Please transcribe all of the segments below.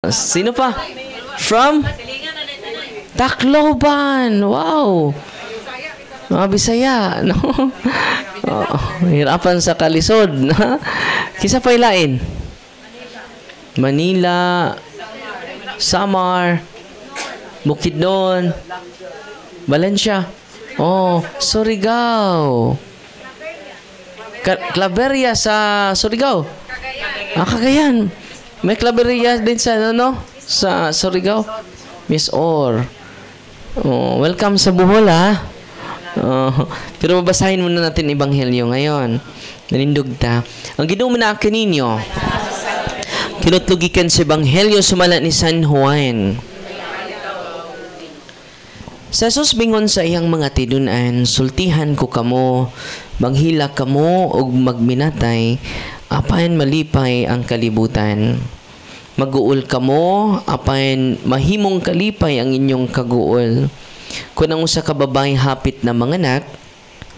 Sino pa? From? Tacloban. Wow. Mga Bisaya, no? Oh, hirapan sa kalisod. Kisa pa ilain? Manila, Samar, Bukidnon, Valencia. Oh, Surigao. Claveria sa Surigao. Cagayan. May Claveria din sa sa Surigao. Miss Or. Oh, welcome sa Bohol, ha? Pero babasahin muna natin Ebanghelyo ngayon. Nanindog ta. Ang ginumuna kaninyo, kinutlugikan sa Ebanghelyo sumala ni San Juan. Sa Jesus bingon sa iyang mga tinunan, sultihan ko kamo, banghila kamo og magminatay, apayan malipay ang kalibutan. Maguol kamo, apayan mahimong kalipay ang inyong kaguol. Kung ang usa ka babae hapit na manganak,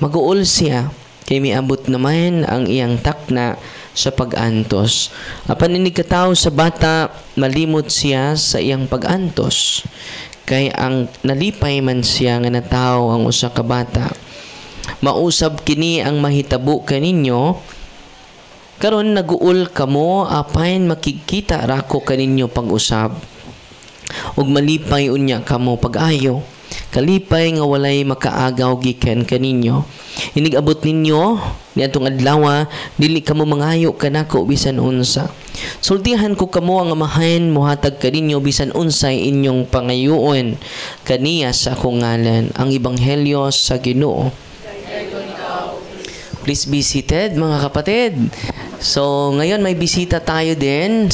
maguol siya, kay miabot naman ang iyang takna sa pag-antos. Apan ini katawo sa bata, malimot siya sa iyang pag-antos. Kay ang nalipay man siya nga natawo ang usa ka bata. Mausab kini ang mahitabo kaninyo, karon naguol kamo apayn makikita rako kaninyo pag-usab. Ug malipay unya kamo pag-ayo. Kalipay nga walay makaagaw gikan kaninyo. Inigabot ninyo niadtong adlaw dili kamo mangayo kanako bisan unsa. Sultihan ko kamo ang amahan mohatag kaninyo bisan unsay inyong pangayoon kaniya sa akong ngalan. Ang Ebanghelyo sa Ginoo. Please be seated, mga kapatid. So, ngayon may bisita tayo din.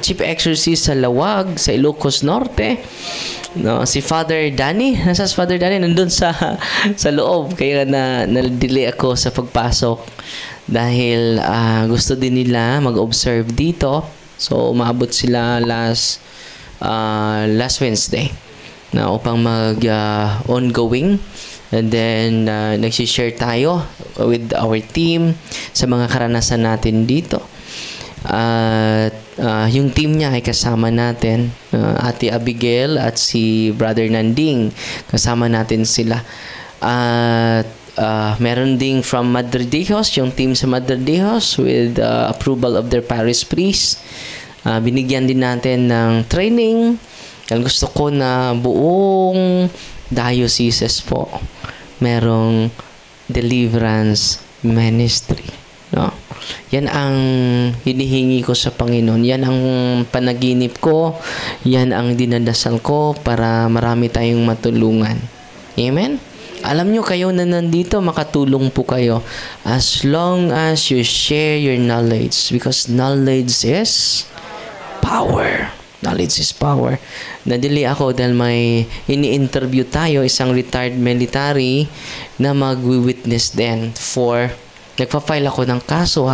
Chief Exorcist sa Lawag, sa Ilocos Norte. No, si Father Danny. Nasaan si Father Danny? Nandun sa loob. Kaya na-delay ako sa pagpasok. Dahil gusto din nila mag-observe dito. So, umabot sila last Wednesday na upang mag-ongoing. And then, nagsishare tayo with our team sa mga karanasan natin dito. At yung team niya ay kasama natin. Ate Abigail at si Brother Nanding. Kasama natin sila. At meron ding from Madre Dios, yung team sa Madre Dios with approval of their parish priest. Binigyan din natin ng training. Ang gusto ko na buong dioceses po merong deliverance ministry, no? Yan ang hinihingi ko sa Panginoon. Yan ang panaginip ko. Yan ang dinadasal ko para marami tayong matulungan. Amen? Alam nyo kayo na nandito, makatulong po kayo as long as you share your knowledge, because knowledge is power. Knowledge is power. Nadili ako dahil may ini-interview tayo, isang retired military na mag-witness din for, nagpa-file ako ng kaso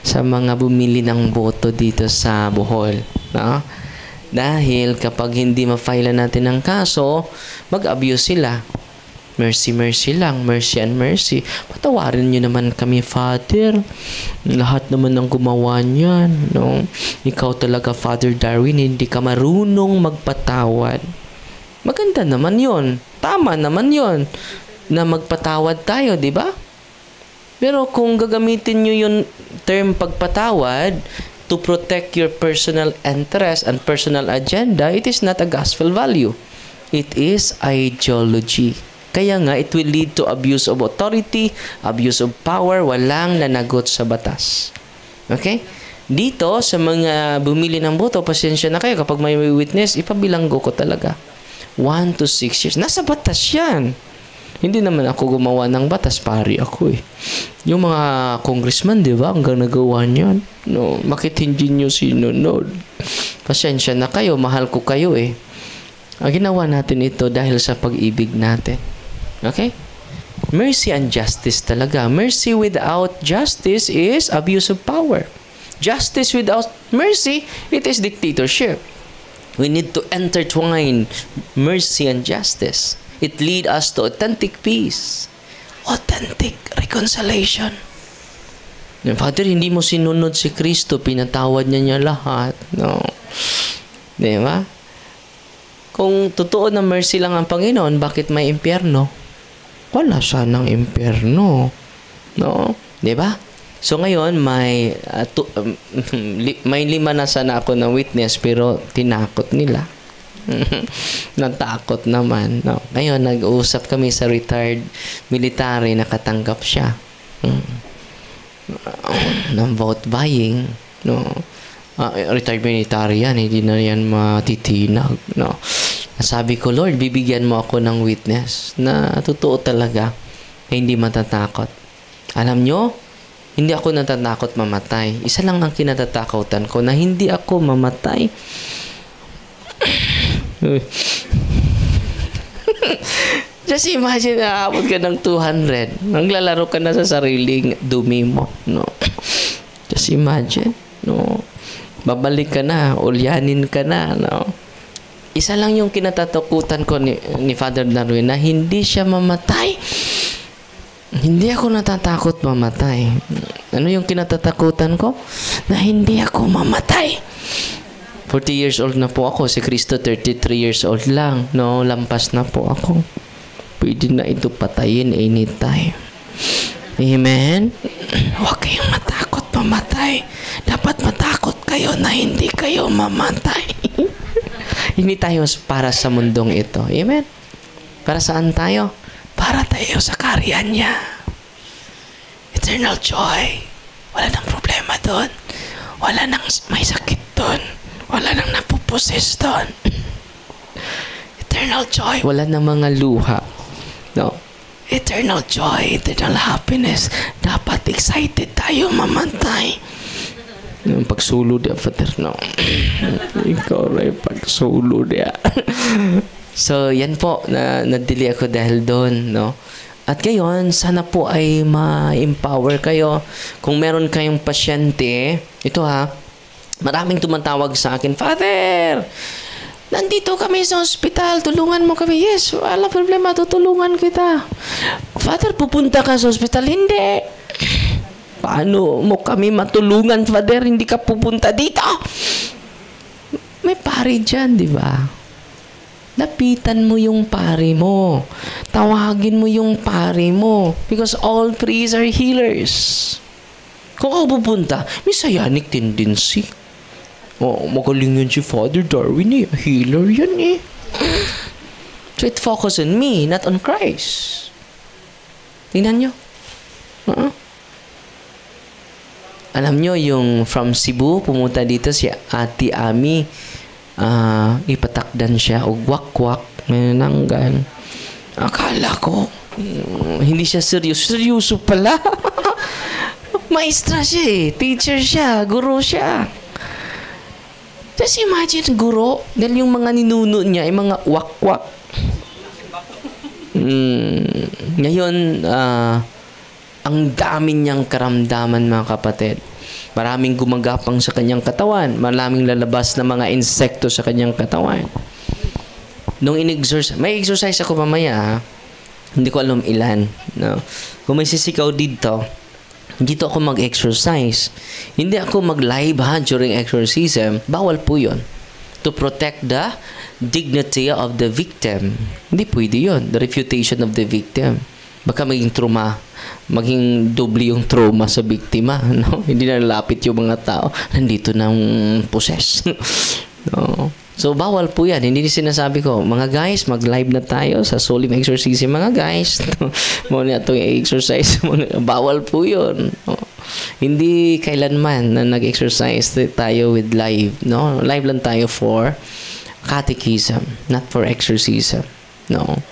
sa mga bumili ng boto dito sa Bohol. No? Dahil kapag hindi ma-file natin ng kaso, mag-abuse sila. Mercy, mercy lang. Mercy and mercy. Patawarin nyo naman kami, Father. Lahat naman ng gumawa niyan. No? Ikaw talaga, Father Darwin, hindi ka marunong magpatawad. Maganda naman yon. Tama naman yon na magpatawad tayo, di ba? Pero kung gagamitin nyo yung term pagpatawad to protect your personal interest and personal agenda, it is not a gospel value. It is ideology. Kaya nga, it will lead to abuse of authority, abuse of power, walang nanagot sa batas. Okay? Dito, sa mga bumili ng boto, pasensya na kayo. Kapag may witness, ipabilanggo ko talaga. 1 to 6 years. Nasa batas yan. Hindi naman ako gumawa ng batas, pari ako eh. Yung mga congressman, di ba, hanggang nagawa niyan. No, bakit hindi nyo sinunod? Pasensya na kayo, mahal ko kayo eh. Ginawa natin ito dahil sa pag-ibig natin. Okay? Mercy and justice talaga. Mercy without justice is abuse of power. Justice without mercy, it is dictatorship. We need to intertwine mercy and justice. It leads us to authentic peace. Authentic reconciliation. Father, hindi mo sinunod si Kristo, pinatawad niya lahat. No. Di ba? Kung totoo na mercy lang ang Panginoon, bakit may impyerno? Wala sanang impyerno. No? Di ba? So ngayon, may 5 na sana ako na witness, pero tinakot nila. Natakot naman. No? Ngayon, nag-uusap kami sa retired military, nakatanggap siya. Ng vote buying. No? Retired military yan, hindi na yan matitinag. No? Sabi ko, Lord, bibigyan mo ako ng witness na totoo talaga na hindi matatakot. Alam nyo, hindi ako natatakot mamatay. Isa lang ang kinatatakutan ko, na hindi ako mamatay. Just imagine, naabot ka ng 200. Naglalaro ka na sa sariling dumi mo. No? Just imagine. No? Babalik ka na, ulyanin ka na, no? Isa lang yung kinatatakutan ko ni Father Darwin, na hindi siya mamatay. Hindi ako natatakot mamatay. Ano yung kinatatakutan ko? Na hindi ako mamatay. 40 years old na po ako. Si Cristo 33 years old lang. No, lampas na po ako. Pwede na ito patayin anytime. Amen? Huwag kayong matakot mamatay. Dapat matakot kayo na hindi kayo mamatay. Hindi tayo para sa mundong ito. Amen? Para saan tayo? Para tayo sa kaharian niya. Eternal joy. Wala nang problema doon. Wala nang may sakit doon. Wala nang napuposes doon. Eternal joy. Wala nang mga luha. No? Eternal joy, eternal happiness. Dapat excited tayo mamatay. Yung pagsulo dia, Father, no? Ikaw rin pagsulo dia. So, yan po, nadili ako dahil doon, no? At ngayon, sana po ay ma-empower kayo. Kung meron kayong pasyente, ito ha, maraming tumatawag sa akin, Father, nandito kami sa ospital, tulungan mo kami. Yes, wala problema, tutulungan kita. Father, pupunta ka sa ospital? Hindi. Paano mo kami matulungan, Father? Hindi ka pupunta dito. May pari dyan, di ba? Lapitan mo yung pari mo. Tawagin mo yung pari mo. Because all priests are healers. Kung ako pupunta, may Messianic tendency. Oh, magaling yun si Father Darwin eh. Healer yan eh. So it focus on me, not on Christ. Tingnan nyo. Alam nyo, yung from Cebu, pumunta dito si Ate Ami. Ipatakdan siya o wakwak, may nananggal. Akala ko, hindi siya seryoso. Seryoso pala. Maestra siya eh. Teacher siya. Guro siya. Just imagine, guro, dahil yung mga ninuno niya ay mga wakwak. Ngayon, ang dami niyang karamdaman, mga kapatid. Maraming gumagapang sa kanyang katawan. Maraming lalabas na mga insekto sa kanyang katawan. Nung may exercise ako mamaya, ha? Hindi ko alam ilan. No? Kung may sisikaw dito ako mag-exercise. Hindi ako mag-live during exorcism. Bawal po yun. To protect the dignity of the victim. Hindi pwede yun. The refutation of the victim. Baka maging trauma. Maging doble yung trauma sa biktima. No? Hindi na lalapit yung mga tao. Nandito ng possess. No? So, bawal po yan. Hindi sinasabi ko, mga guys, mag-live na tayo sa solemn exorcism. Mga guys, muna itong exercise. Bawal po yun. No? Hindi kailanman na nag-exercise tayo with live. No? Live lang tayo for catechism, not for exorcism. No?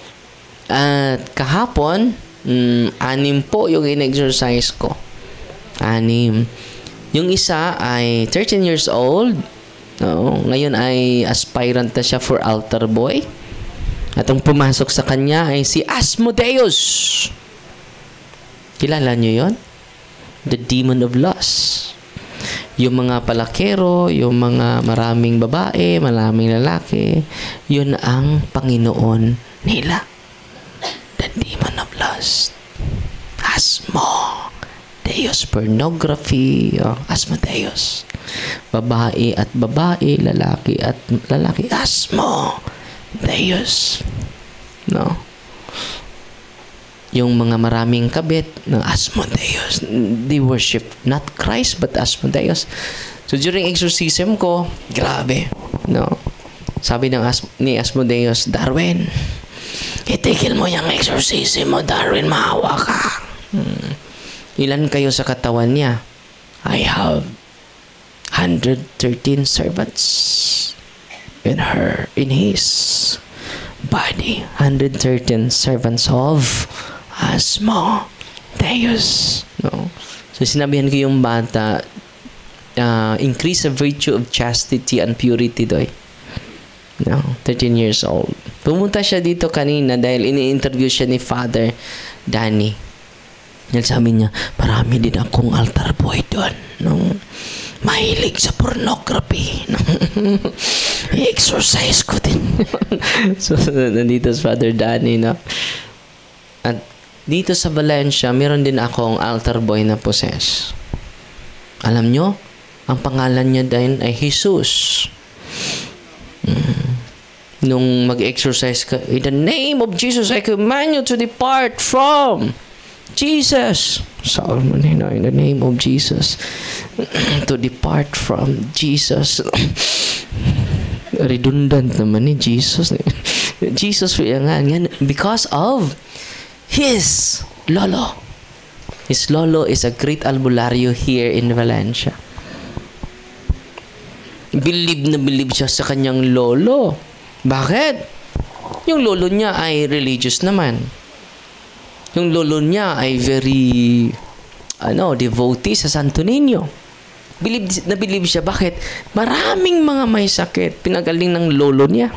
At kahapon, 6 po yung in-exercise ko. 6. Yung isa ay 13 years old. No, ngayon ay aspirant na siya for altar boy. At ang pumasok sa kanya ay si Asmodeus. Kilala niyo yon? The demon of lust. Yung mga palakero, yung mga maraming babae, maraming lalaki, yun ang Panginoon nila. The demon of lust. Asmodeus. Pornography. Asmodeus. Babae at babae, lalaki at lalaki. Asmodeus. No? Yung mga maraming kabit ng Asmodeus. They worship not Christ but Asmodeus. So during exorcism ko, grabe. No? Sabi ni Asmodeus, Darwin, itigil mo yung exorcism mo, Darwin, maawa ka. Ilan kayo sa katawan niya? I have 113 servants in his body. 113 servants of Asmodeus. No? So sinabihan ko yung bata, increase the virtue of chastity and purity doy. No, 13 years old. Pumunta siya dito kanina dahil ini-interview siya ni Father Danny. Sabi niya, marami din akong altar boy doon. No? Mahilig sa pornography. No? I-exercise ko din. So, nandito sa Father Danny. No? At dito sa Valencia, meron din akong altar boy na possess. Alam nyo, ang pangalan niya din ay Jesus. Nung mag-exercise ka, in the name of Jesus, I command you to depart from Jesus. Solomon, in the name of Jesus, to depart from Jesus. Redundant naman ni Jesus. Jesus, because of his lolo. His lolo is a great albularyo here in Valencia. Believe na believe siya sa kanyang lolo. Bakit? Yung lolo niya ay religious naman. Yung lolo niya ay very devotee sa Santo Niño. Believe siya. Bakit? Maraming mga may sakit pinagaling ng lolo niya.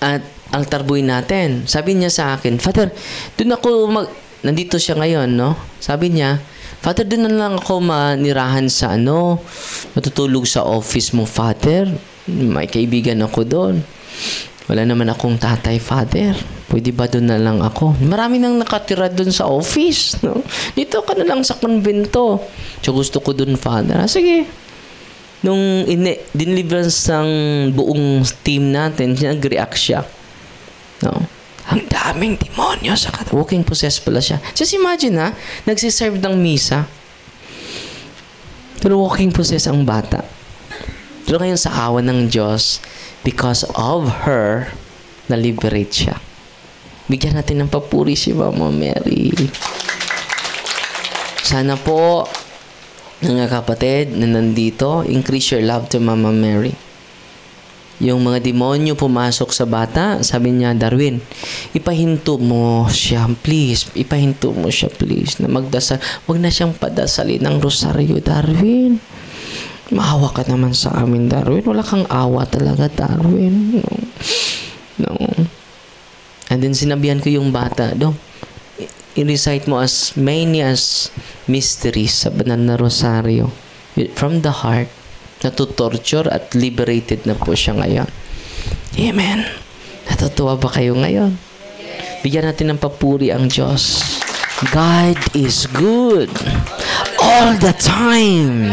At altar boy natin, sabi niya sa akin, Father, nandito siya ngayon, no? Sabi niya, Father, doon na lang ako manirahan sa matutulog sa office mo, Father. May kaibigan ako doon. Wala naman akong tatay, Father. Pwede ba doon na lang ako? Marami nang nakatira doon sa office. No? Dito ka na lang sa konbento. So gusto ko doon, Father. Sige. Nung diniliverance ng buong team natin, nag-react siya. No? Ang daming demonyo sa walking possessed pala siya. Just imagine nagsiserve ng misa. Pero walking possessed ang bata. Pero ngayon sa awa ng Diyos, because of her, na-liberate siya. Bigyan natin ng papuri si Mama Mary. Sana po, mga kapatid na nandito, increase your love to Mama Mary. Yung mga demonyo pumasok sa bata, sabi niya, Darwin, ipahinto mo siya, please. Ipahinto mo siya, please. Na magdasal. Huwag na siyang padasalin ng rosaryo, Darwin. Maawa ka naman sa amin, Darwin. Wala kang awa talaga, Darwin. No. And then sinabihan ko yung bata, i-recite mo as many as mysteries sa banal na rosaryo. From the heart, natutorture at liberated na po siya ngayon. Amen. Natutuwa ba kayo ngayon? Bigyan natin ng papuri ang Diyos. God is good all the time.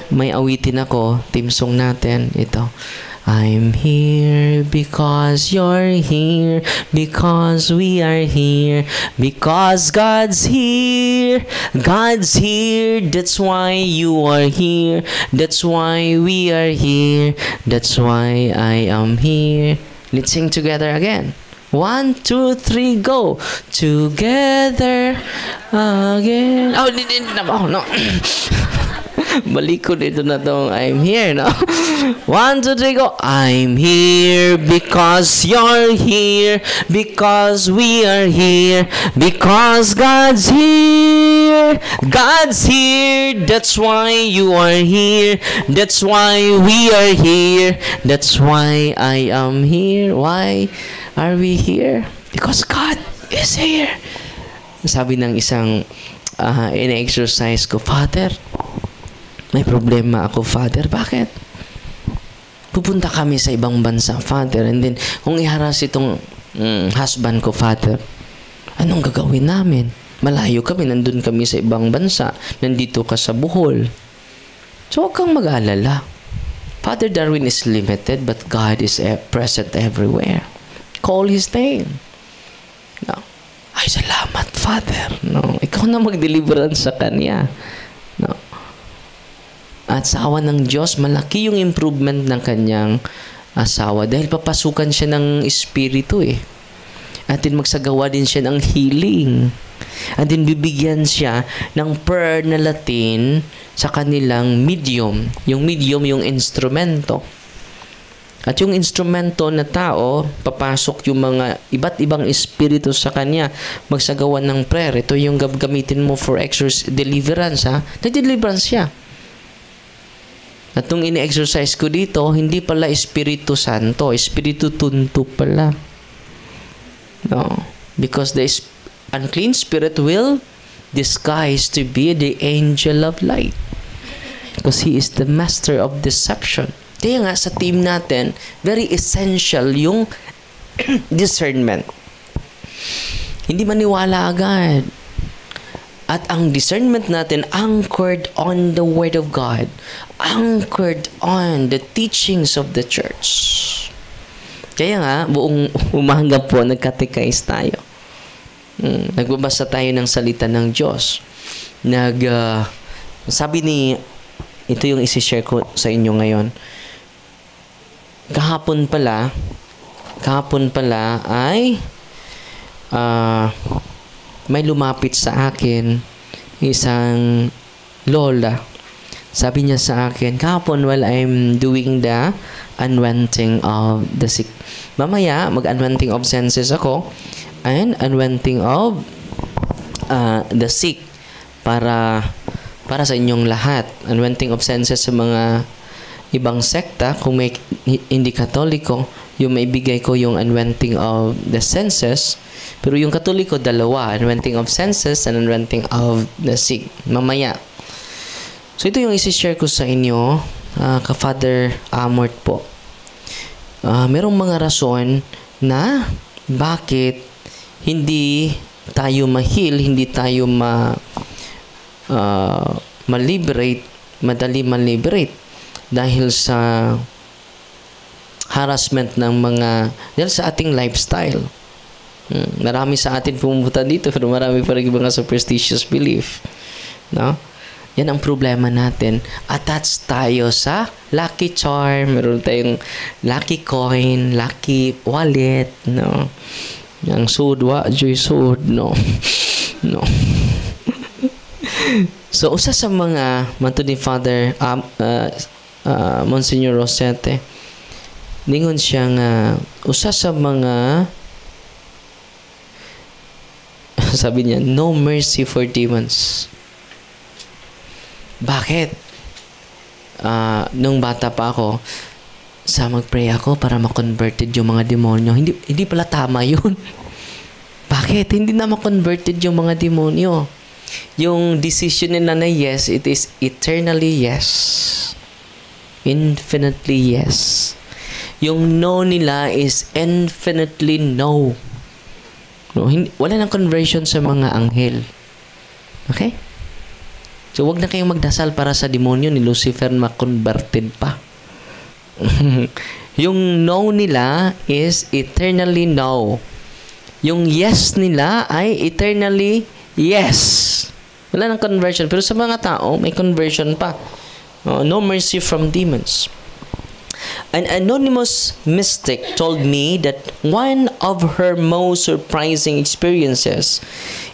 May awitin ako, team song natin, ito. I'm here because you're here, because we are here, because God's here, God's here, that's why you are here, that's why we are here, that's why I am here. Let's sing together again. 1, 2, 3, go! Together again. Oh, no. Balik ko dito na tong I'm here, no? 1, 2, 3, go! I'm here because you're here, because we are here, because God's here, God's here, that's why you are here, that's why we are here, that's why I am here. Why are we here? Because God is here. Sabi ng isang in-exercise ko, Father, may problema ako, Father. Bakit? Pupunta kami sa ibang bansa, Father. And then, kung iharas itong husband ko, Father, anong gagawin namin? Malayo kami, nandun kami sa ibang bansa. Nandito ka sa Bohol. So, huwag kang mag-alala. Father Darwin is limited, but God is present everywhere. Call His name. No. Ay, salamat, Father. No. Ikaw na mag-deliverance sa Kanya. No. At sa awa ng Diyos, malaki yung improvement ng kanyang asawa dahil papasukan siya ng Espiritu eh. At din magsagawa din siya ng healing. At din bibigyan siya ng prayer na Latin sa kanilang medium. Yung medium, yung instrumento. At yung instrumento na tao, papasok yung mga iba't ibang espiritu sa kanya, magsagawa ng prayer. Ito yung gamitin mo for deliverance, ha? Na-deliverance siya. At nung ini-exercise ko dito, hindi pala Espiritu Santo, Espiritu Tunto pala. No. Because the unclean spirit will disguise to be the angel of light. Because he is the master of deception. Kaya nga sa team natin, very essential yung discernment. Hindi maniwala agad. At ang discernment natin anchored on the Word of God. Anchored on the teachings of the church. Kaya nga, buong umaga po, nagkatekais tayo. Nagbabasa tayo ng salita ng Diyos. Sabi ni, ito yung isi-share ko sa inyo ngayon. Kahapon pala ay may lumapit sa akin isang lola. Sabi niya sa akin, kahapon while I'm doing the unwanting of the sick. Mamaya, mag-unwanting of senses ako and unwanting of the sick para sa inyong lahat. Unwanting of senses sa mga ibang sekta, kung may hindi Katoliko, yung maibigay ko yung unwanting of the senses. Pero yung Katoliko, dalawa. Unwanting of senses and unwanting of the sick. Mamaya. So, ito yung isi-share ko sa inyo, ka-Father Amort po. Merong mga rason na bakit hindi tayo ma-heal, hindi tayo ma-liberate, madali ma-liberate dahil sa harassment ng dahil sa ating lifestyle. Marami sa atin pumunta dito pero marami pa rin mga superstitious belief. No? Yan ang problema natin. Attached tayo sa lucky charm, meron tayong lucky coin, lucky wallet, no? Yang sudwa, joy sud, no? No. So, usa sa mga manto ni Father Monsignor Rosete, ningon siya nga usa sa mga sabi niya, no mercy for demons. Bakit? Nung bata pa ako, mag-pray ako para ma-converted yung mga demonyo. Hindi pala tama yun. Bakit? Hindi na ma-converted yung mga demonyo. Yung decision nila na yes, it is eternally yes. Infinitely yes. Yung no nila is infinitely no. No, wala nang conversion sa mga anghel. Okay? So, wag na kayong magdasal para sa demonyo ni Lucifer ma-converted pa. Yung no nila is eternally no. Yung yes nila ay eternally yes. Wala nang conversion. Pero sa mga tao, may conversion pa. No mercy from demons. An anonymous mystic told me that one of her most surprising experiences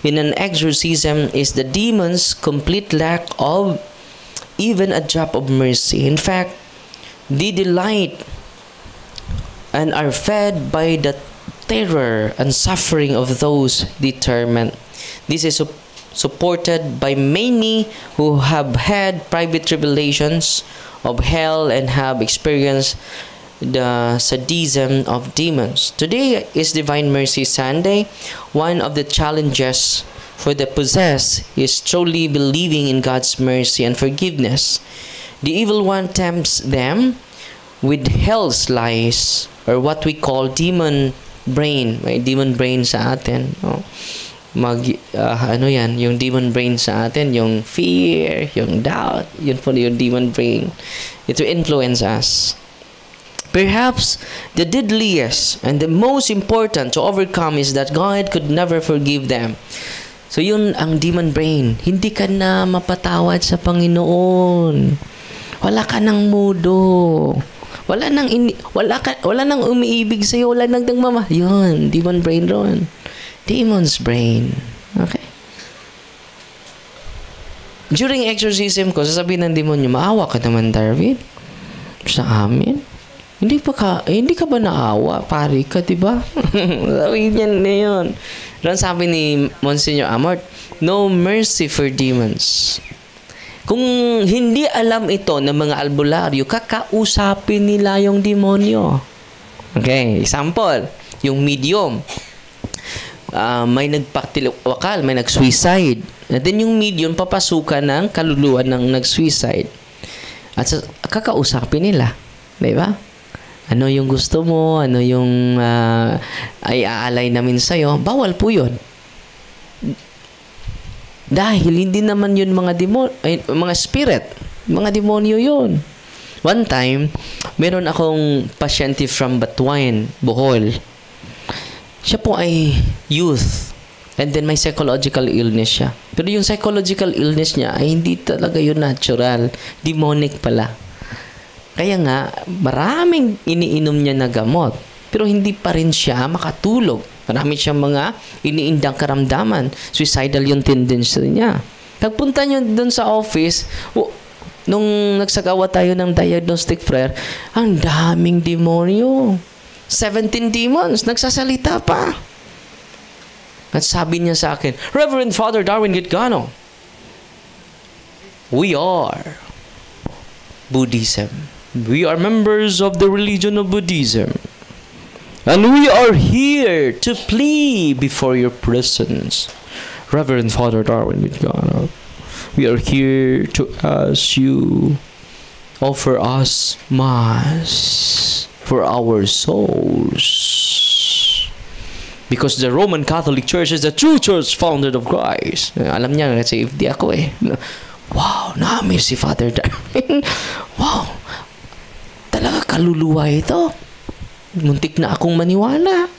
in an exorcism is the demon's complete lack of even a drop of mercy. In fact, they delight and are fed by the terror and suffering of those determined. This is supported by many who have had private revelations of hell and have experienced the sadism of demons. Today is Divine Mercy Sunday. One of the challenges for the possessed is truly believing in God's mercy and forgiveness. The evil one tempts them with hell's lies, or what we call demon brain. May demon brain sa atin. No? ano yan, yung demon brain sa atin, yung fear, yung doubt, yun po yung demon brain. It will influence us. Perhaps the deadliest and the most important to overcome is that God could never forgive them. So yun ang demon brain. Hindi ka na mapatawad sa Panginoon. Wala ka ng mudo. Wala nang umiibig sa iyo, wala nang nagmamahal. Yun, demon brain ron. Demon's brain. Okay? During exorcism ko, sasabihin ng demonyo, maawa ka naman, Darwin. Sa amin. Hindi ka ba naawa? Pari ka, diba? Sabihin yan na yun. Ron sabi ni Monsignor Amort, no mercy for demons. Kung hindi alam ito ng mga albularyo, kakausapin nila yung demonyo. Okay, example, yung medium. May nagpaktilwakal, may nag-suicide. And then yung medium, papasukan ng kaluluwa ng nag-suicide. At kakausapin nila. Diba? Ano yung gusto mo? Ano yung ay aalay namin sa'yo? Bawal po yun. Dahil hindi naman yun mga spirit. Mga demonyo yun. One time, meron akong pasyente from Batuan, Bohol. Siya po ay youth. And then may psychological illness siya. Pero yung psychological illness niya ay hindi talaga yun natural. Demonic pala. Kaya nga, maraming iniinom niya na gamot. Pero hindi pa rin siya makatulog. Marami siyang mga iniindang karamdaman. Suicidal yung tendency niya. Pagpunta niyo doon sa office, nung nagsagawa tayo ng diagnostic prayer, ang daming demonyo. 17 demons, nagsasalita pa. At sabi niya sa akin, Reverend Father Darwin Gitgano, we are Buddhism. We are members of the religion of Buddhism. And we are here to plead before your presence. Reverend Father Darwin Gitgano, we are here to ask you, offer us Mass for our souls. Because the Roman Catholic Church is the true church founded of Christ. Alam niya kasi FD ako eh. Wow, namin si Father Darwin. Wow, talaga kaluluwa ito. Muntik na akong maniwala.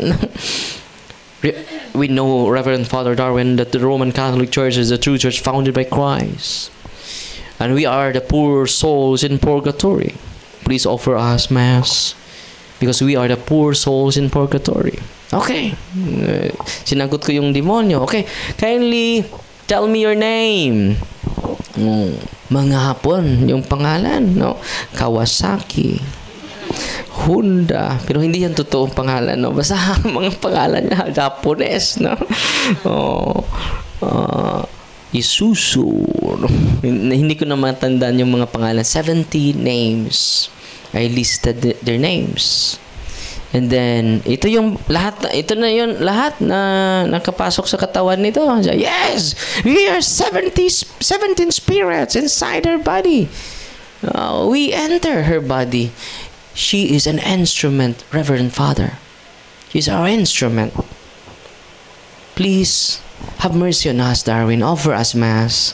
We know, Reverend Father Darwin, that the Roman Catholic Church is the true church founded by Christ. And we are the poor souls in purgatory. Please offer us Mass. Because we are the poor souls in purgatory. Okay. Sinagot ko yung demonyo. Okay. Kindly tell me your name. Mga Hapon, yung pangalan, no? Kawasaki, Honda, pero hindi yan totoong pangalan, no? Basta mga pangalan niya, Japones, no? Isuzu, no? Hindi ko na matandaan yung mga pangalan. 70 names. I listed their names. And then, ito na yun lahat na nakapasok sa katawan nito. Yes! We are 17 spirits inside her body. We enter her body. She is an instrument, Reverend Father. She's our instrument. Please, have mercy on us, Darwin. Offer us Mass.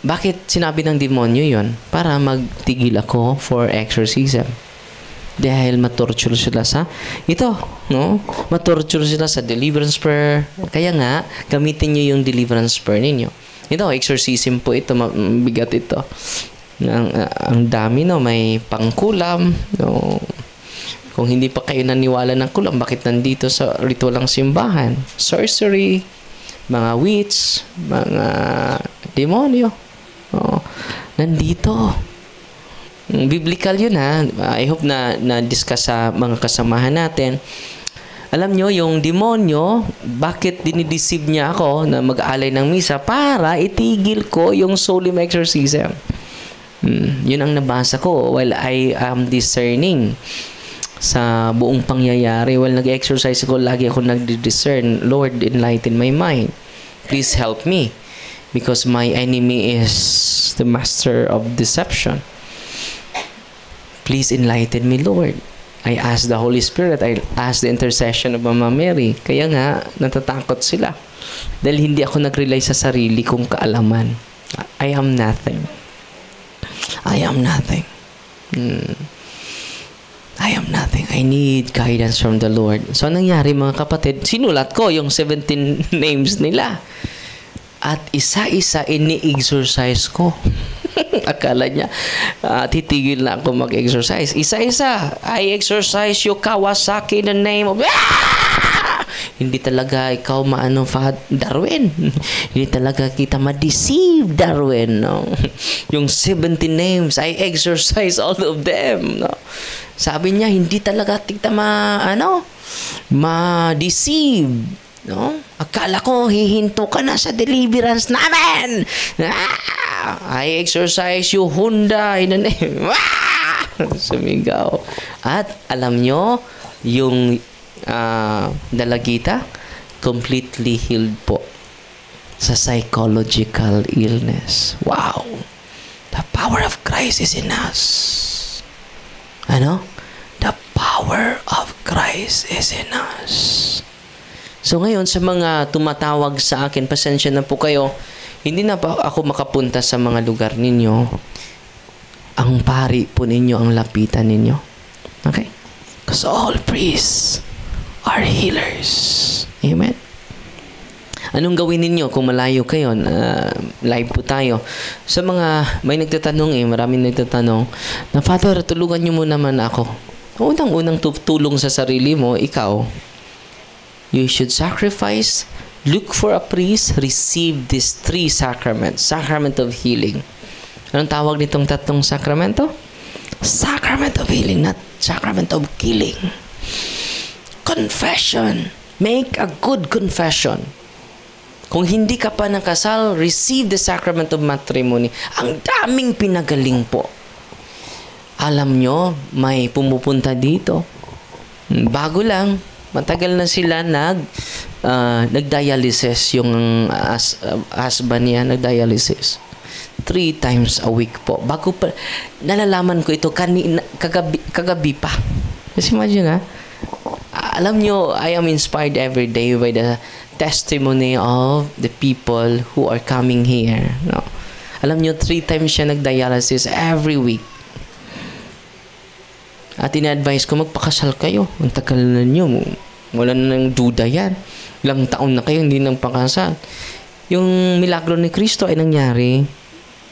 Bakit sinabi ng demonyo yun? Para magtigil ako for exorcism. Dahil matorture sila sa ito, no? Matorture sila sa deliverance prayer. Kaya nga, gamitin nyo yung deliverance prayer ninyo. Ito, exorcism po ito. Mabigat ito. Ang dami, no? May pangkulam, no? Kung hindi pa kayo naniwala ng kulam, bakit nandito sa ritualang simbahan? Sorcery, mga witch, mga demonyo. Oh, nandito. Biblical yun, ha. I hope na discuss sa mga kasamahan natin. Alam nyo, yung demonyo, bakit dinideceive niya ako na mag-alay ng misa? Para itigil ko yung solemn exorcism. Yun ang nabasa ko while I am discerning sa buong pangyayari. While nag-exercise ko, lagi ako nag-discern. Lord, enlighten my mind. Please help me. Because my enemy is the master of deception. Please enlighten me, Lord. I asked the Holy Spirit, I asked the intercession of Mama Mary. Kaya nga, natatakot sila. Dahil hindi ako nag-rely sa sarili kong kaalaman. I am nothing. I am nothing. I am nothing. I need guidance from the Lord. So, nangyari mga kapatid, sinulat ko yung 17 names nila. At isa-isa ini-exercise ko. Akala niya, titigil na ako mag-exercise. Isa-isa, I exercise yung Kawasaki in the name of... Hindi talaga ikaw Darwin. Hindi talaga kita ma-deceive, Darwin. No? Yung 17 names, I exercise all of them. No? Sabi niya, hindi talaga kita ma-deceive. No? Akala ko, hihinto ka na sa deliverance namin. I exercise yung Honda in the name. Sumigaw. At alam nyo, yung dalagita, completely healed po sa psychological illness. Wow! The power of Christ is in us. Ano? The power of Christ is in us. So ngayon, sa mga tumatawag sa akin, pasensya na po kayo, hindi na pa ako makapunta sa mga lugar ninyo. Ang pari po ninyo ang lapitan ninyo. Okay? Because all priests are healers. Amen? Anong gawin ninyo kung malayo kayo? Live po tayo. Sa mga, may nagtatanong maraming nagtatanong, na Father, tulungan nyo mo naman ako. Unang-unang tulong sa sarili mo, ikaw. You should sacrifice, look for a priest, receive these 3 sacraments. Sacrament of healing. Anong tawag nitong 3 sakramento? Sacrament of healing, not sacrament of killing. Confession. Make a good confession. Kung hindi ka pa nakasal, receive the sacrament of matrimony. Ang daming pinagaling po. Alam nyo, may pumupunta dito. Bago lang, matagal na sila nag-dialysis yung husband niya, nag-dialysis. 3 times a week po. Bago pa, nalalaman ko ito kagabi pa. Just imagine alam nyo, I am inspired every day by the testimony of the people who are coming here. No? Alam nyo, 3 times siya nag-dialysis every week. At ina-advise ko, magpakasal kayo. Ang tagal na nyo. Wala na nang duda yan. Ilang taon na kayo, hindi nang pakasal. Yung milagro ni Kristo ay nangyari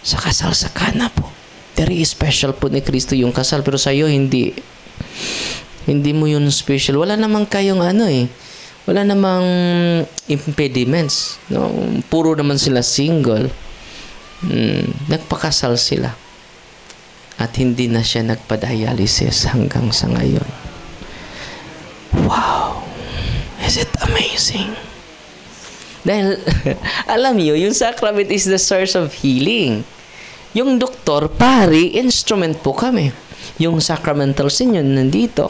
sa kasal sa Cana po. Very special po ni Kristo yung kasal. Pero sa'yo, hindi. Hindi mo yun special. Wala namang kayong wala namang impediments. No? Puro naman sila single. Nagpakasal sila. At hindi na siya nagpa-dialysis hanggang sa ngayon. Wow! Is it amazing? Dahil, alam niyo, yung sacrament is the source of healing. Yung doktor, pari, instrument po kami. Yung sacramentals ninyo nandito.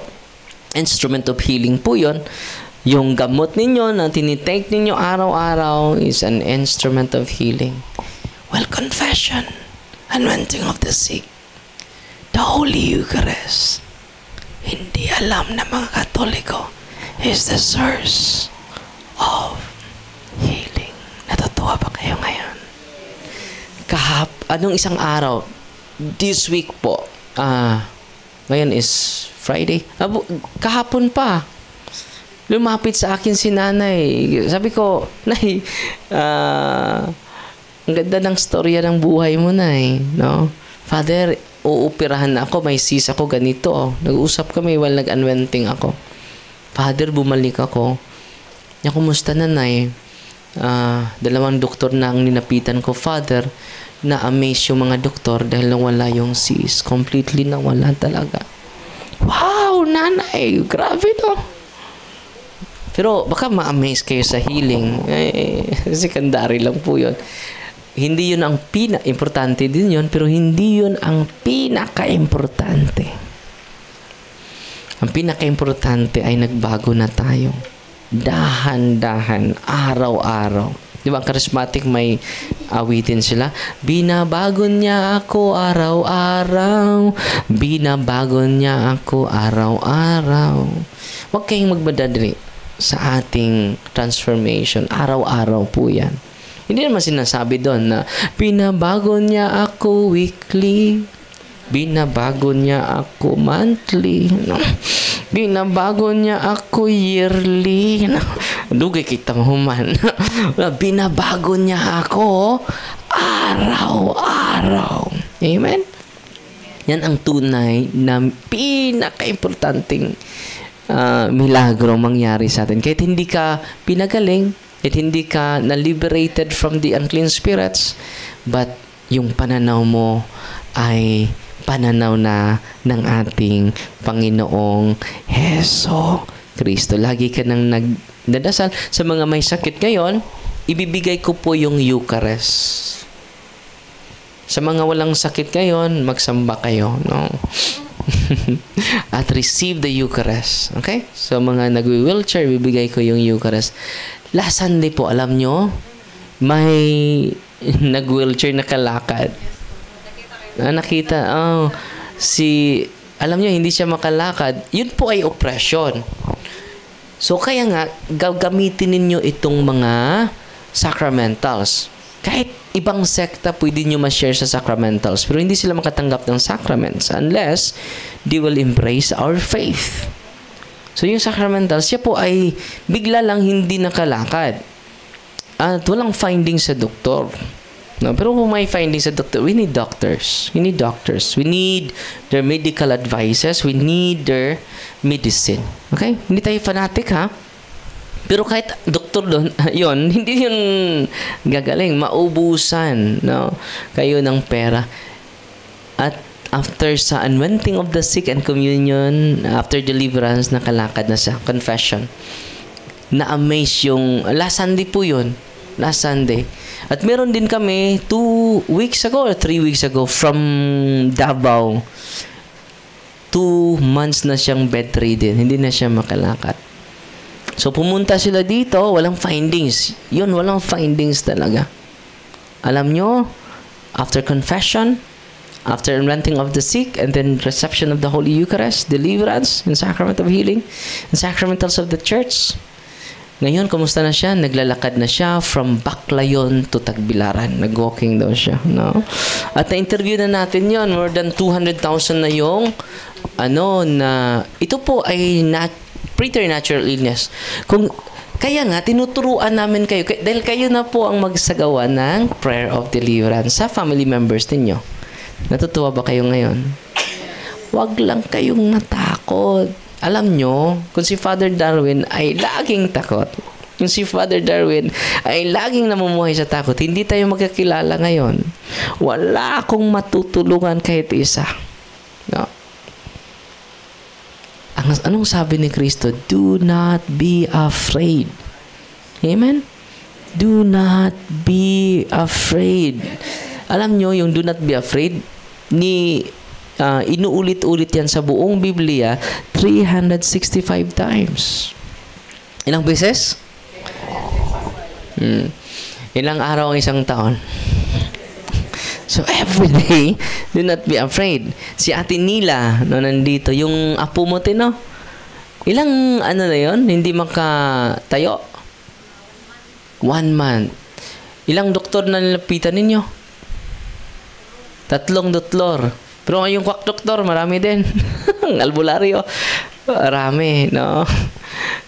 Instrument of healing po yun. Yung gamot ninyo na tinitake ninyo araw-araw is an instrument of healing. Well, confession, anointing of the sick, the Holy Eucharist, hindi alam na mga Katoliko, is the source of healing. Natutuwa ba kayo ngayon? Anong isang araw? This week po, ngayon is Friday. Kahapon pa, lumapit sa akin si nanay. Sabi ko, Nay, ang ganda ng storya ng buhay mo, Nay. No? Father, uupirahan ako, may sis ako ganito. Nag-usap kami while nag-anointing ako. Father, bumalik ako. Kumusta na, Nay? 2 doktor na ang ninapitan ko, Father. Na-amaze yung mga doktor dahil nawala yung sis. Completely nawala talaga. Wow, nanay! Grabe, no? Pero baka ma-amaze kayo sa healing. Secondary lang po yun. Hindi yun ang importante din yun, pero hindi yun ang pinaka-importante. Ang pinaka-importante ay nagbago na tayo. Dahan-dahan, araw-araw. Di ba, ang charismatic may awitin sila. Binabago niya ako araw-araw. Binabago niya ako araw-araw. Huwag kayong magbadadali sa ating transformation. Araw-araw po yan. Hindi naman sinasabi doon na binabago niya ako weekly. Binabago niya ako monthly. No? Binabago niya ako yearly. No? Dugay kita mahuman. Binabago niya ako araw-araw. Amen? Yan ang tunay na pinaka-importanting milagro mangyari sa atin. Kahit hindi ka pinagaling, kahit hindi ka na-liberated from the unclean spirits, but yung pananaw mo ay pananaw na ng ating Panginoong Heso Kristo. Lagi ka nang nagdadasal. Sa mga may sakit ngayon, ibibigay ko po yung Eucharist. Sa mga walang sakit ngayon, magsamba kayo. No? At receive the Eucharist. Okay? So, mga nag-wheelchair, bibigay ko yung Eucharist. Last Sunday po, alam nyo, may nag-wheelchair na kalakad. Nakita, alam nyo, hindi siya makalakad. Yun po ay oppression. So, kaya nga, gagamitin ninyo itong mga sacramentals. Kahit ibang sekta, pwede nyo ma-share sa sacramentals. Pero hindi sila makatanggap ng sacraments unless they will embrace our faith. So, yung sacramentals, siya po ay bigla lang hindi nakalakad. At walang findings sa doktor. No, pero kung may findings sa doctor, we need doctors. We need doctors. We need their medical advices. We need their medicine. Okay? Hindi tayo fanatic, ha? Pero kahit doktor doon, yun, hindi yun gagaling. Maubusan, no? Kayo ng pera. At after sa anointing of the sick and communion, after deliverance, nakalakad na siya. Confession. Na-amaze yung, last Sunday po yun. Last Sunday. At meron din kami 2 weeks ago or 3 weeks ago from Davao. 2 months na siyang bedridden. Hindi na siya makalakad. So, pumunta sila dito, walang findings. Yun, walang findings talaga. Alam nyo, after confession, after anointing of the sick, and then reception of the Holy Eucharist, deliverance, and sacrament of healing, and sacramentals of the church, ngayon, kumusta na siya? Naglalakad na siya from Baclayon to Tagbilaran. Nag-walking daw siya. No? At na-interview na natin yon, more than 200,000 na yung ito po ay preternatural illness. Kaya nga, tinuturuan namin kayo, dahil kayo na po ang magsagawa ng prayer of deliverance sa family members ninyo. Natutuwa ba kayo ngayon? Huwag lang kayong natakot. Alam nyo, kung si Father Darwin ay laging takot, kung si Father Darwin ay laging namumuhay sa takot, hindi tayo magkakilala ngayon. Wala akong matutulungan kahit isa. No? Anong sabi ni Kristo? Do not be afraid. Amen? Do not be afraid. Alam nyo, yung do not be afraid, inuulit-ulit yan sa buong Biblia 365 times. Ilang beses? Ilang araw ang isang taon? So, every day, do not be afraid. Si Ate Nila, nandito, yung apo mo, Tino, ilang, na yun, hindi makatayo? 1 month. Ilang doktor na nilapitan ninyo? 3 doktor. Pero yung quack doktor, marami din. Ang albularyo, marami, no?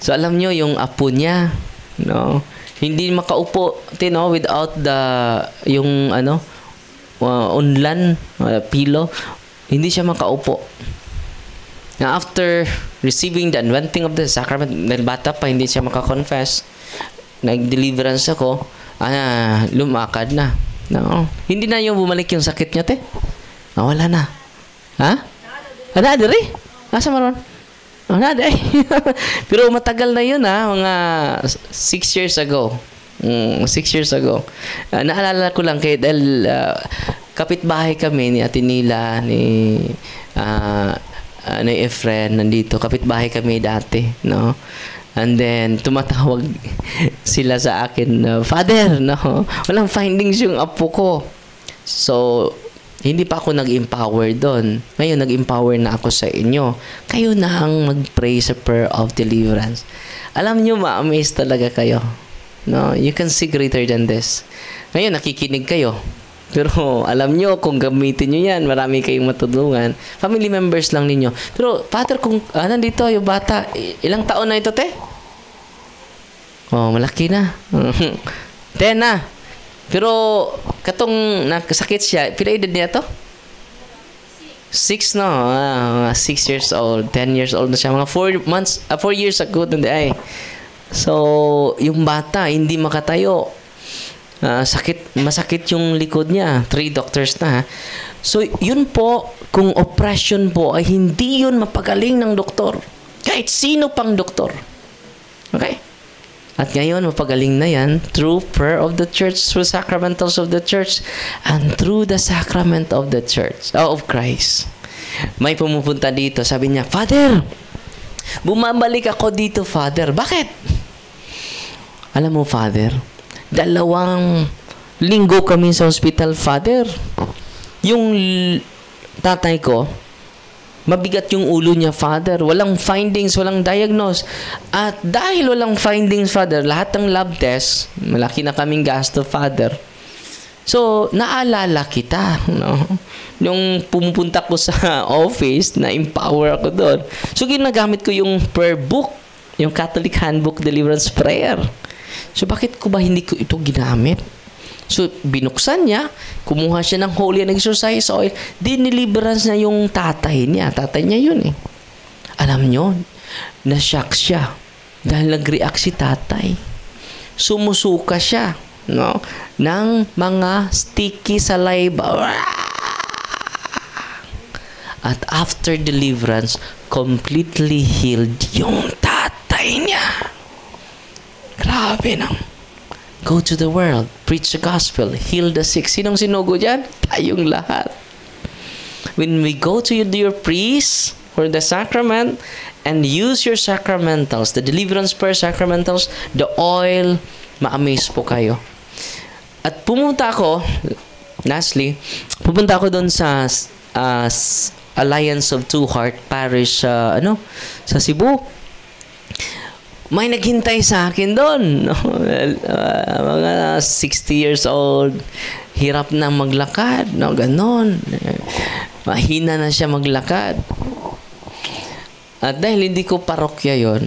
So, alam nyo, yung apo niya, no? Hindi makaupo, Tino, without yung, unlan, pilo. Hindi siya makaupo. Now, after receiving the anointing of the sacrament, dahil bata pa, hindi siya makakonfess, nag-deliverance ako, lumakad na. No? Hindi na yung bumalik yung sakit niya, te. Wala na. Ha? Ada rin? Asa maron? Ada eh. Pero matagal na yun, mga 6 years ago. 6 years ago. Naalala ko lang dahil kapitbahay kami ni Ate Nila, ni Efren, nandito. Kapitbahay kami dati, no? And then, tumatawag sila sa akin, Father, no, walang findings yung apo ko. So, hindi pa ako nag-empower doon. Ngayon, nag-empower na ako sa inyo. Kayo na ang mag-pray sa prayer of deliverance. Alam nyo, ma-amaze talaga kayo. No, you can see greater than this. Ngayon, nakikinig kayo. Pero alam nyo, kung gamitin nyo yan, marami kayong matulungan. Family members lang ninyo. Pero, Father, kung nandito yung bata, ilang taon na ito, te? Oh, malaki na. 10 na. Pero, katong nakasakit siya, pila edad niya to? 6 no? 6 years old, 10 years old na siya. Mga 4 years ago, hindi ay. So, yung bata, hindi makatayo. Masakit yung likod niya. 3 doctors na. So, yun po, kung oppression po, ay hindi yun mapagaling ng doktor. Kahit sino pang doktor. Okay? At ngayon, mapagaling na yan through prayer of the church, through sacramentals of the church, and through the sacrament of the church, of Christ. May pumupunta dito, sabi niya, Father, bumabalik ako dito, Father. Bakit? Alam mo, Father, 2 linggo kami sa hospital, Father. Yung tatay ko, mabigat yung ulo niya, Father. Walang findings, walang diagnose. At dahil walang findings, Father, lahat ng lab test, malaki na kaming gasto, Father. So, naalala kita, no? Yung pumupunta ko sa office, na-empower ako doon. So, ginagamit ko yung prayer book, yung Catholic Handbook Deliverance Prayer. So, bakit ko ba hindi ko ito ginamit? So, binuksan niya, kumuha siya ng holy and exercise oil, diniliverance niya yung tatay niya. Tatay niya yun eh. Alam nyo, na-shock siya dahil nag-react si tatay. Sumusuka siya, no, ng mga sticky saliva. At after deliverance, completely healed yung tatay niya. Grabe nang. Go to the world, preach the gospel, heal the sick. Sinong sinugo dyan? Tayong lahat. When we go to your priest for the sacrament and use your sacramentals, the deliverance prayer sacramentals, the oil, ma-amaze po kayo. At pumunta ako, lastly, pupunta ako doon sa Alliance of Two Heart Parish sa Cebu. May naghintay sa akin doon. No? Mga 60 years old, hirap na maglakad. No? Ganon. Mahina na siya maglakad. At dahil hindi ko parokya yon,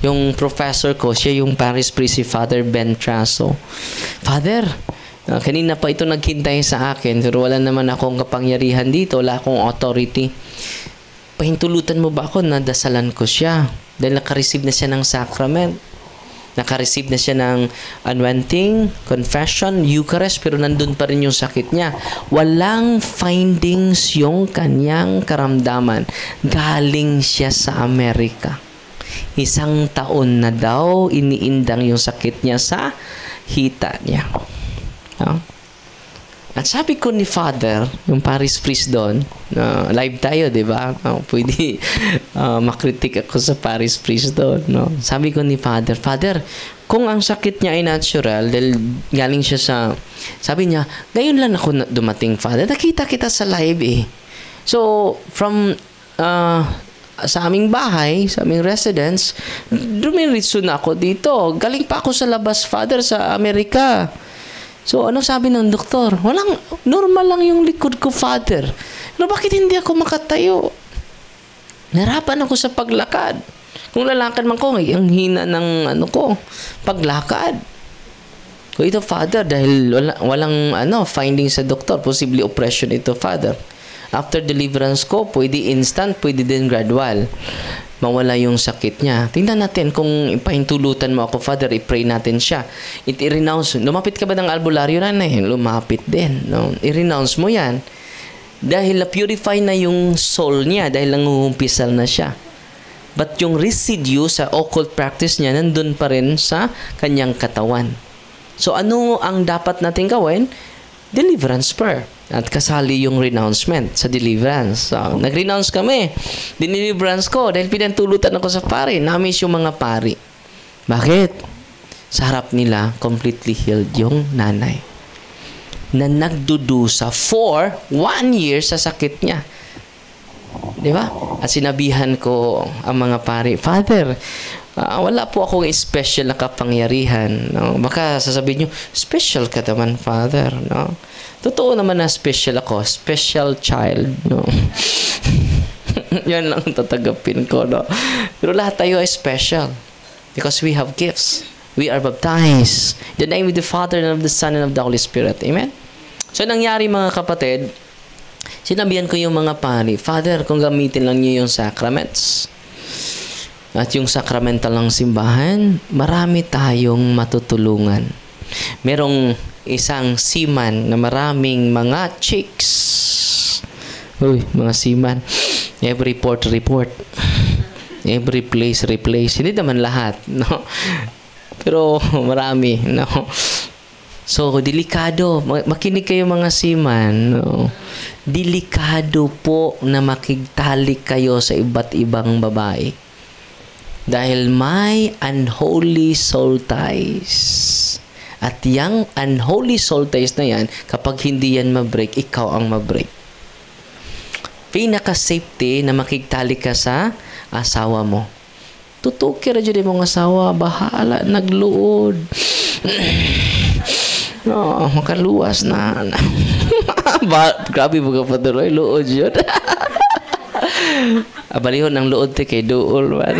yung professor ko, siya yung parish priest, si Father Ben Traso. Father, kanina pa ito naghintay sa akin, pero wala naman akong kapangyarihan dito, wala akong authority. Pahintulutan mo ba ako na dasalan ko siya? Dahil nakareceive na siya ng sacrament. Nakareceive na siya ng anointing, confession, Eucharist, pero nandun pa rin yung sakit niya. Walang findings yung kanyang karamdaman. Galing siya sa Amerika. 1 taon na daw iniindang yung sakit niya sa hita niya. No? At sabi ko ni Father, yung parish priest doon, live tayo, di ba? Pwede makritik ako sa parish priest doon. No? Sabi ko ni Father, Father, kung ang sakit niya ay natural, dahil galing siya sa, sabi niya, ngayon lang ako dumating, Father. Nakita kita sa live eh. So, from sa aming bahay, sa aming residence, dumiritso na ako dito. Galing pa ako sa labas, Father, sa Amerika. So, ano sabi ng doktor? Normal lang yung likod ko, Father. Pero bakit hindi ako makatayo? Nahirapan ako sa paglakad. Kung lalakad man ko, ang hina ng paglakad. So, ito, Father, dahil walang findings sa doktor, possibly oppression ito, Father. After deliverance ko, pwede instant, pwede din gradual. Mawala yung sakit niya. Tingnan natin kung ipahintulutan mo ako, Father, i-pray natin siya. I-renounce. Lumapit ka ba ng albularyo na lumapit din. No? I-renounce mo yan. Dahil na-purify na yung soul niya, dahil nangungumpisal na siya. But yung residue sa occult practice niya, nandun pa rin sa kanyang katawan. So, ano ang dapat natin gawin? Deliverance prayer. At kasali yung renouncement sa deliverance. So, nag-renounce kami. Diniliverance ko dahil pinantulutan ako sa pari. Namiss yung mga pari. Bakit? Sa harap nila, completely healed yung nanay. Na nagdudusa for 1 year sa sakit niya. Di ba? At sinabihan ko ang mga pari, Father, wala po akong special na kapangyarihan. No? Baka sasabihin nyo, special ka naman, Father. No? Totoo naman na special ako. Special child. No? Yan lang tatagapin ko. No? Pero lahat tayo ay special. Because we have gifts. We are baptized. In the name of the Father, and of the Son, and of the Holy Spirit. Amen? So, nangyari mga kapatid, sinabihan ko yung mga pari, Father, kung gamitin lang niyo yung sacraments at yung sacramental ng simbahan, marami tayong matutulungan. Merong isang seaman na maraming mga chicks. Uy, mga seaman. Every port, report. Every place, replace. Hindi naman lahat, no? Pero marami, no? So, delikado. Makinig kayo mga seaman, no? Delikado po na makigtalik kayo sa iba't ibang babae. Dahil may unholy soul ties. At yung unholy soul ties na yan, kapag hindi yan ma-break, ikaw ang ma-break. Pinaka-safety na makigtalik ka sa asawa mo. Tutuki ra dyan mong asawa, bahala, nagluod. No, makaluwas na. Grabe mo ka pa tuloy, luod yun. Abalihon ng luod te kay duol man.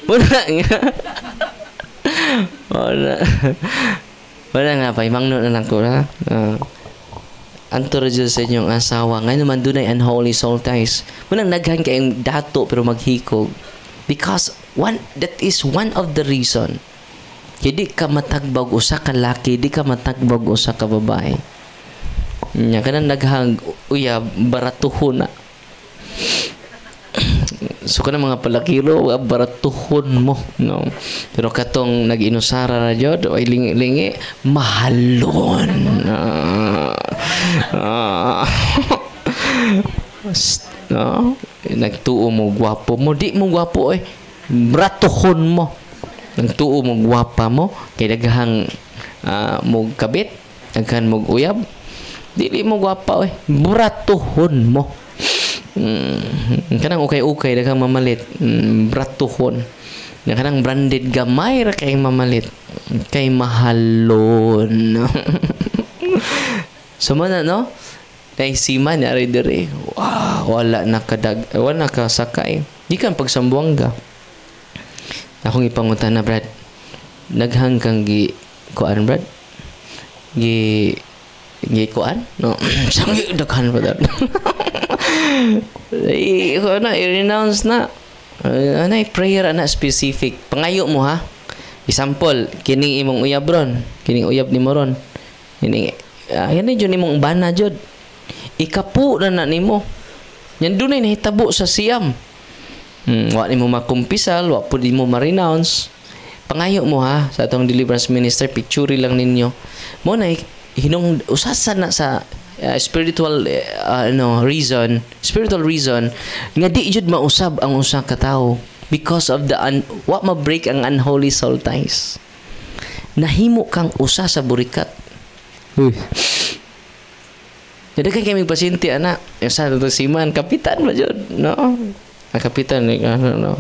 Muna nga. Wala nga pa, imangno na lang ko na. Antoro dyan sa inyong asawa. Ngayon naman doon ay unholy soul ties. Munang naghan kayong dato pero maghikog. Because that is one of the reason. Hindi ka matagbag usa ka laki, di ka matagbag usa ka babae. Nya kanang naghang uya baratuhon na. So kana mga palakiro baratuhon mo, no. Pero katong nag-inusara na jud ay lingi-lingi mahalon. No? Nagtuo mo gwapo mo, di mo gwapo bratuhon mo. Nagtuo mo gwapa mo kay daghang mo kabit, daghan mo uyab. Dili mo gwapa bratuhon mo. Kanang ukay-ukay daghang mamalit, bratuhon. Kanang branded gamay ra kay mamalit, kay mahalon. So man no? Dahil siman yari dire. Wow, wala nakasakay. Di kan pagsambuanga. Akong ipangutan na, Brad. Naghang kang kuan, Brad? Kuan? No. Sangi daghan pa dad. I-renounce na. Prayer na specific. Pangayo mo ha. Example, kining imong uyab ron. Kining uyab ni mo ron. Yan ay dyan imong bana jud. Ikapu na nimo. Yan doon ay nahitabo sa siyam. Wa nimo makumpisal, wa pud mo ma-renounce. Pangayo mo ha sa atong deliverance minister, picture lang ninyo. Mo na hinung usasan na sa spiritual reason nga di jud mausab ang usa ka tawo because of the wa ma-break ang unholy soul ties. Nahimo kang usa sa burikat. Jadi kan kami pasyente anak yang satu tu siman kapitan bajud no kapitan ni no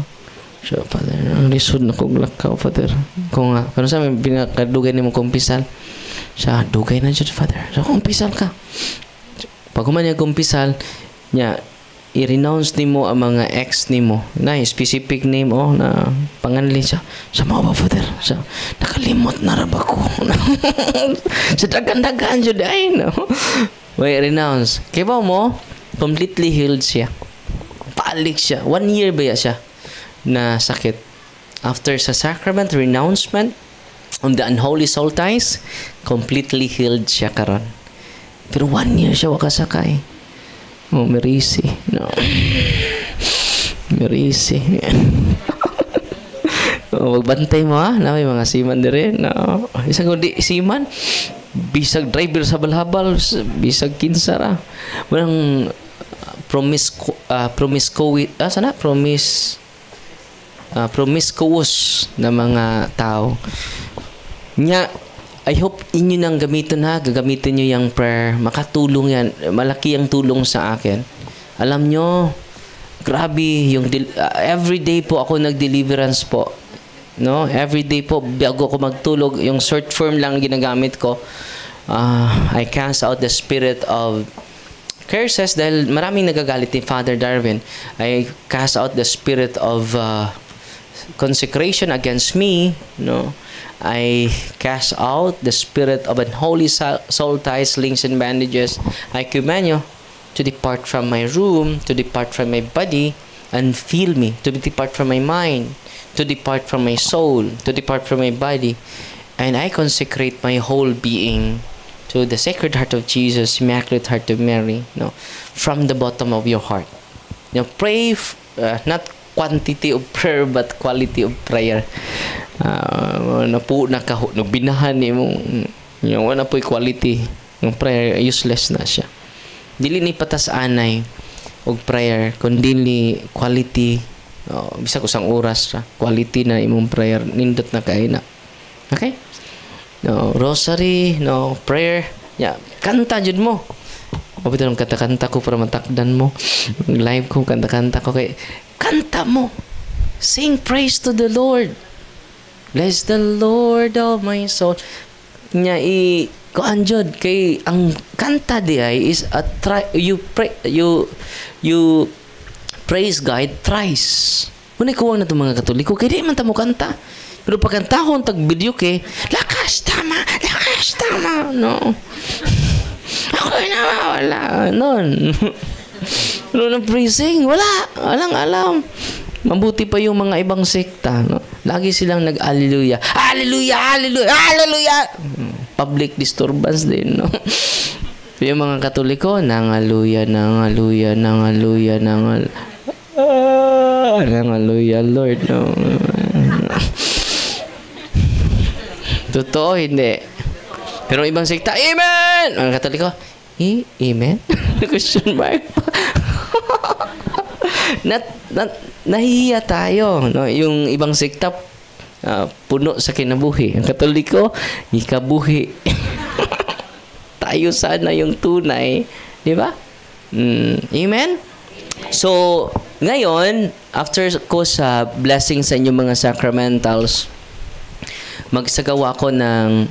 so father lisod na kog lakaw father ko nga kano sa pinakadugay nimo kumpisal sa dugay na jud father so kumpisal ka pag man niya kumpisal nya i-renounce nimo ang mga ex nimo na specific name na panganli siya sa mga ba father sa nakalimot na ra ba ko sa dagan-dagan jud ay no. Wait, renounce. Kaya ba mo, completely healed siya. Paalik siya. 1 year ba siya na sakit. After sa sacrament, renouncement, on the unholy soul ties, completely healed siya karon. Pero 1 year siya wakasakay. Oh, merisi. No. Merisi. Magbantay mo ha, na may mga seaman din. No. Isang kundi seaman, bisag driver sa balhabal, bisag kinsara. Walang promiscuous na mga tao. Nya, I hope inyo nang gamitin ha, gagamitin nyo yung prayer. Makatulong yan. Malaki ang tulong sa akin. Alam nyo, grabe, yung everyday po ako nag-deliverance po. No? Everyday po, bago ako magtulog, yung short form lang ginagamit ko. I cast out the spirit of curses dahil maraming nagagalit ni Father Darwin. I cast out the spirit of consecration against me. No? I cast out the spirit of unholy soul ties, links, and bandages. I command you to depart from my room, to depart from my body, and feel me, to depart from my mind, to depart from my soul, to depart from my body. And I consecrate my whole being to the Sacred Heart of Jesus, Immaculate Heart of Mary, no, from the bottom of your heart. You know, pray, not quantity of prayer, but quality of prayer. Binahan ni mo, wala po'y quality ng prayer, useless na siya. Dili ni patas anay og prayer, kundi ni quality. Bisa ko sang oras ra, quality na imong prayer, nindot na kay na. Okay? No, rosary, no, prayer. Yeah, kanta jud mo. Mabito ng kanta-kanta ko para matakdan mo. Live ko, kanta-kanta ko kay kanta mo. Sing praise to the Lord. Bless the Lord of my soul. Nya kuan jud kay ang kanta di ay is a you praise God thrice. Unay kuwang na itong mga Katoliko kay di man ta mo kanta. Pero pag kantahon tag video kay lakas tama, no. Ako na wala non. Pero ng praising walang alam. Mabuti pa yung mga ibang sekta, no? Lagi silang nag-alleluia. Hallelujah, hallelujah, hallelujah. Public disturbance din, no? Yung mga Katoliko, nangaluya, Lord, no? Totoo, hindi. Pero ibang sekta, amen! Mga Katoliko, amen? Question mark pa. Nahihiya tayo, no? Yung ibang sekta puno sa kinabuhi. Ang Katoliko, ikabuhi. Tayo sana yung tunay, di ba? Amen? So, ngayon, after ko sa blessing sa inyong mga sacramentals, magsagawa ko ng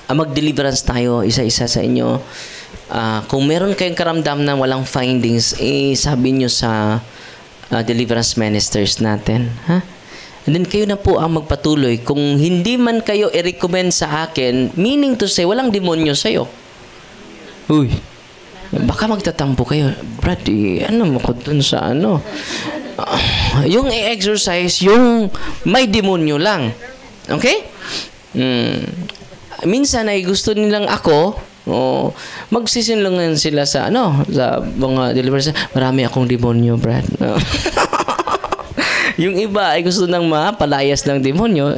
mag-deliverance tayo isa-isa sa inyo. Kung meron kayong karamdam na walang findings, sabi nyo sa deliverance ministers natin. Ha? And then kayo na po ang magpatuloy. Kung hindi man kayo i-recommend sa akin, meaning to say, walang demonyo sa'yo. Uy, baka magtatampo kayo. Brad, ano mo ko dun sa ano? Yung i-exercise, yung may demonyo lang. Okay? Minsan ay gusto nilang ako, magsisinlangan sila sa sa mga deliverance. Marami akong demonyo, Brad. Yung iba ay gusto nang mapalayas ng demonyo.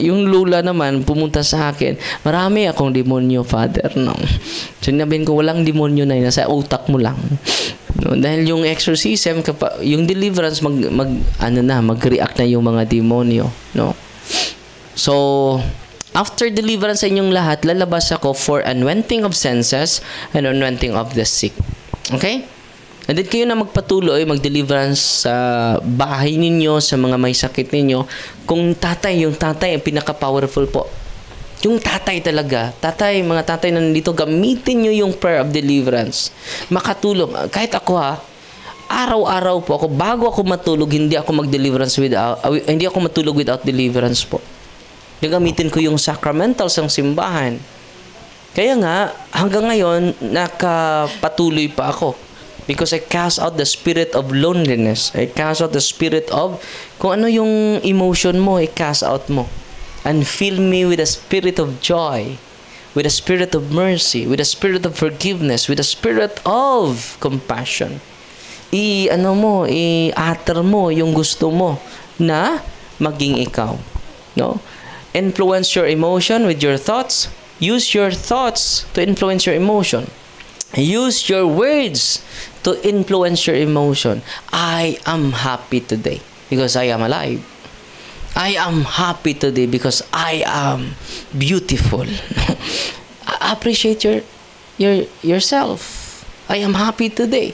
Yung lula naman pumunta sa akin, marami akong demonyo, Father. No. Sinabihin ko, walang demonyo na nasa utak mo lang. No, dahil yung exorcism, yung deliverance, mag-react na yung mga demonyo. No. So, after deliverance sa inyong lahat, lalabas ako for anointing of senses and anointing of the sick. Okay? And then kayo na magpatuloy, mag-deliverance sa bahay ninyo, sa mga may sakit ninyo. Kung yung tatay ang pinaka-powerful po. Yung tatay talaga, mga tatay na nandito, gamitin nyo yung prayer of deliverance. Makatulong. Kahit ako araw-araw po ako, bago ako matulog, hindi ako matulog without deliverance po. Gagamitin ko yung sacramentals ng simbahan. Kaya nga, hanggang ngayon, nakapatuloy pa ako. Because I cast out the spirit of loneliness. I cast out the spirit of, kung ano yung emotion mo, I cast out mo. And fill me with a spirit of joy, with a spirit of mercy, with a spirit of forgiveness, with a spirit of compassion. I-atter mo yung gusto mo na maging ikaw. No? Influence your emotion with your thoughts. Use your thoughts to influence your emotion. Use your words to influence your emotion. I am happy today because I am alive. I am happy today because I am beautiful. Appreciate yourself. I am happy today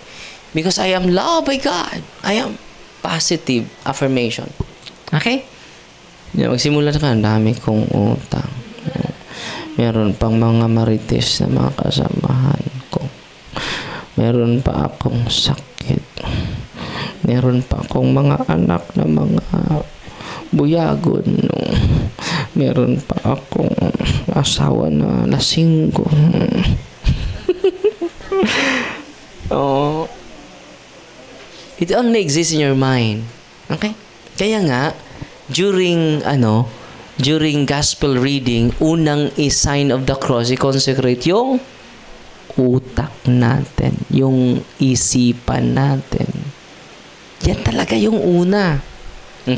because I am loved by God. I am positive affirmation. Okay? Magsimula na ka. Ang dami kong utang. Meron pang mga marites na mga kasamahan ko. Meron pa akong sakit. Meron pa akong mga anak na mga buyagon. Meron pa akong asawa na lasinggo. Oh. It only exists in your mind. Okay? Kaya nga, during gospel reading, unang sign of the cross, i-consecrate yung utak natin, yung isipan natin. Yan talaga yung una.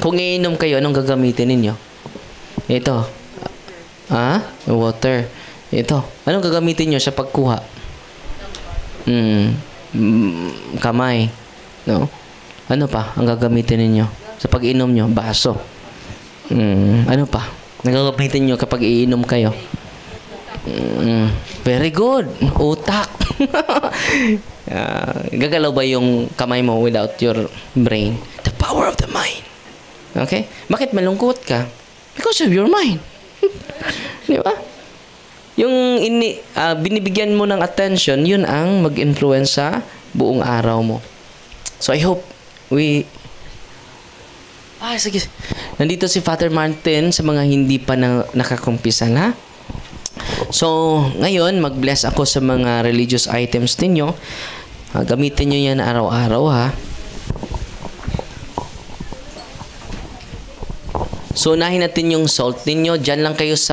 Kung iinom kayo, anong gagamitin ninyo? Ito. Water. Ito. Anong gagamitin nyo sa pagkuha? Kamay. No? Ano pa ang gagamitin ninyo? Sa pag-inom nyo? Baso. Ano pa? Nagagamitin nyo kapag iinom kayo? Very good. Utak. Gagalaw ba yung kamay mo without your brain? The power of the mind. Okay? Bakit malungkot ka? Because of your mind. Di ba? Yung binibigyan mo ng attention, yun ang mag-influence sa buong araw mo. So I hope sige. Nandito si Father Martin sa mga hindi pa nakakumpisan, ha? So, ngayon, mag-bless ako sa mga religious items ninyo. Gamitin nyo yan araw-araw, ha? So, unahin natin yung salt ninyo. Diyan lang kayo sa